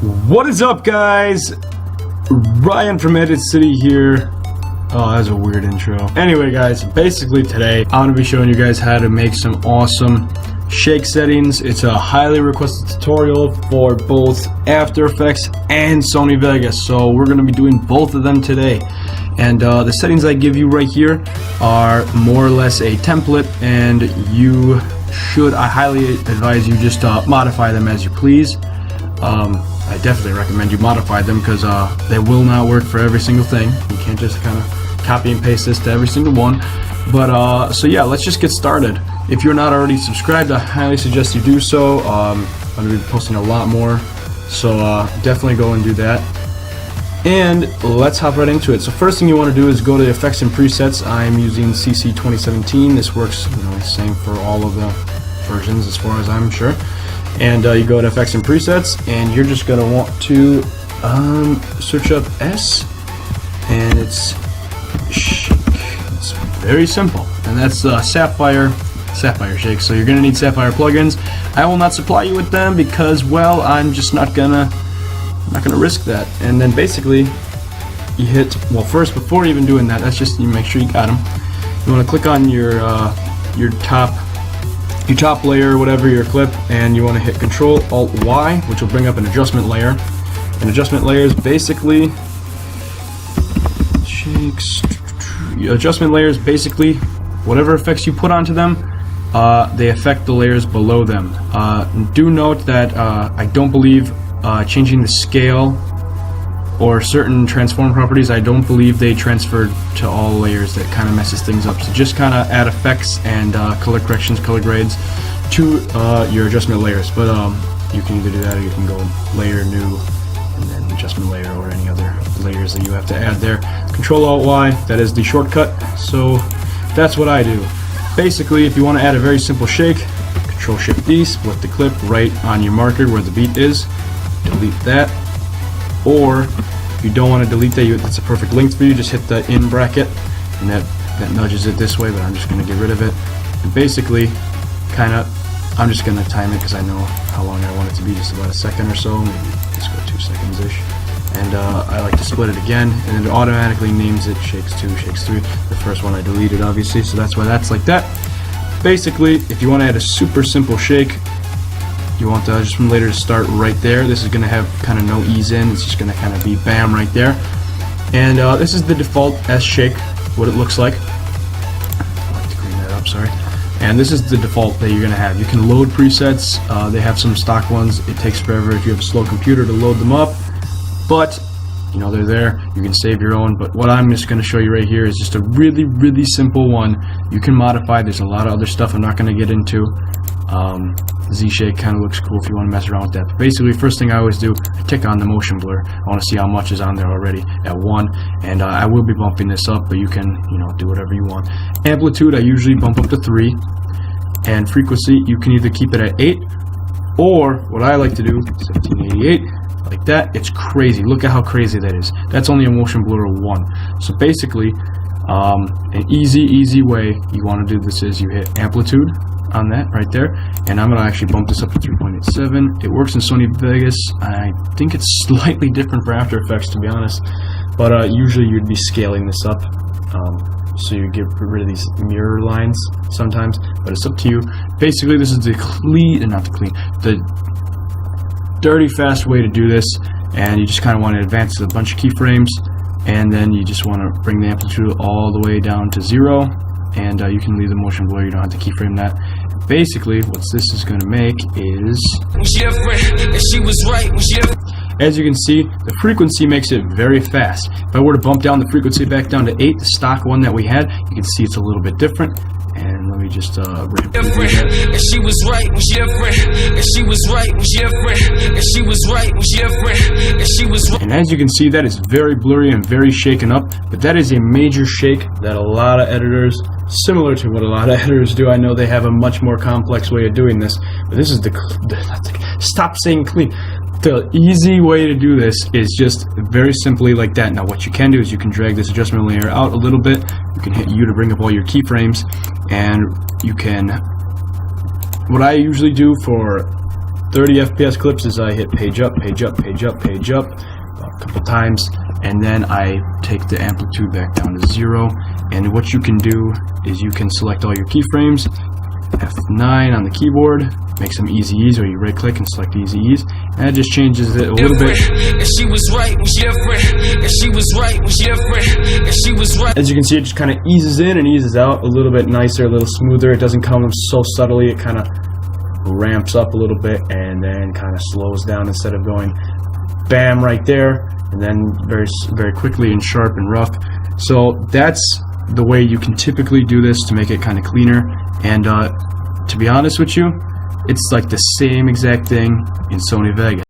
What is up, guys? Ryan from Edit City here. Oh, that was a weird intro. Anyway, guys, basically today I'm going to be showing you guys how to make some awesome shake settings. It's a highly requested tutorial for both After Effects and Sony Vegas, so we're going to be doing both of them today. And the settings I give you right here are more or less a template, and I highly advise you just modify them as you please. I definitely recommend you modify them because they will not work for every single thing. You can't just kind of copy and paste this to every single one. But so yeah, let's just get started. If you're not already subscribed, I highly suggest you do so. I'm going to be posting a lot more, so definitely go and do that. And let's hop right into it. So first thing you want to do is go to Effects and Presets. I'm using CC 2017. This works, the same for all of the versions as far as I'm sure. And you go to Effects and Presets, and you're just going to want to search up S, and it's shake. It's very simple, and that's Sapphire Shake. So you're going to need Sapphire plugins. I will not supply you with them because, well, I'm just not gonna risk that. And then basically you hit, well, first before even doing that, that's just you make sure you got them. You want to click on your top layer, whatever your clip, and you want to hit Control Alt Y, which will bring up an adjustment layer. An adjustment layer is basically whatever effects you put onto them, they affect the layers below them. Do note that I don't believe changing the scale or certain transform properties, I don't believe they transferred to all layers. That kind of messes things up. So just kind of add effects and color corrections, color grades to your adjustment layers. But you can either do that or you can go layer new and then adjustment layer or any other layers that you have to add there. Control Alt Y, that is the shortcut. So that's what I do. Basically, if you want to add a very simple shake, Control Shift D, split the clip right on your marker where the beat is. Delete that. Or if you don't want to delete that, that's a perfect length for you, just hit the in bracket, and that nudges it this way, but I'm just going to get rid of it. And basically, I'm just going to time it because I know how long I want it to be, just about a second or so, maybe let's go 2 seconds-ish. And I like to split it again, and it automatically names it Shakes 2, Shakes 3. The first one I deleted, obviously, so that's why that's like that. Basically, if you want to add a super simple shake, you want the adjustment layer to start right there. This is going to have kind of no ease in. It's just going to kind of be bam right there. And this is the default S shake, what it looks like. I like to clean that up, sorry. And this is the default that you're going to have. You can load presets. They have some stock ones. It takes forever if you have a slow computer to load them up. But, they're there. You can save your own. But what I'm just going to show you right here is just a really, really simple one. You can modify. There's a lot of other stuff I'm not going to get into. Z-shake kind of looks cool if you want to mess around with that. But basically, first thing I always do, I tick on the motion blur. I want to see how much is on there already at 1, and I will be bumping this up, but you can, do whatever you want. Amplitude, I usually bump up to 3, and frequency, you can either keep it at 8, or what I like to do, 1788, like that. It's crazy. Look at how crazy that is. That's only a motion blur of 1. So basically, an easy way you want to do this is you hit amplitude on that right there, and I'm going to actually bump this up to 3.87. It works in Sony Vegas. I think it's slightly different for After Effects, to be honest, but usually you'd be scaling this up, so you get rid of these mirror lines sometimes, but it's up to you. Basically, this is the dirty fast way to do this, and you just kind of want to advance a bunch of keyframes, and then you just want to bring the amplitude all the way down to 0. And you can leave the motion blur, you don't have to keyframe that. Basically, what this is going to make is, as you can see, the frequency makes it very fast. If I were to bump down the frequency back down to 8, the stock one that we had, you can see it's a little bit different. And let me just and she was right when she a friend, and she was right when she a friend, and she was right when she a friend, and she was right. And as you can see, that is very blurry and very shaken up, but that is a major shake that a lot of editors, similar to what a lot of editors do, I know they have a much more complex way of doing this, but this is stop saying clean. The easy way to do this is just very simply like that. Now what you can do is you can drag this adjustment layer out a little bit. You can hit U to bring up all your keyframes, and you can, what I usually do for 30 FPS clips is I hit page up, page up, page up, page up a couple times, and then I take the amplitude back down to 0. And what you can do is you can select all your keyframes, F9 on the keyboard, make some easy ease, or you right click and select easy ease, and it just changes it a little bit. As you can see, it just kind of eases in and eases out a little bit nicer, a little smoother. It doesn't come so subtly, it kind of ramps up a little bit and then kind of slows down instead of going bam right there and then very quickly and sharp and rough. So that's the way you can typically do this to make it kind of cleaner. And to be honest with you, it's like the same exact thing in Sony Vegas.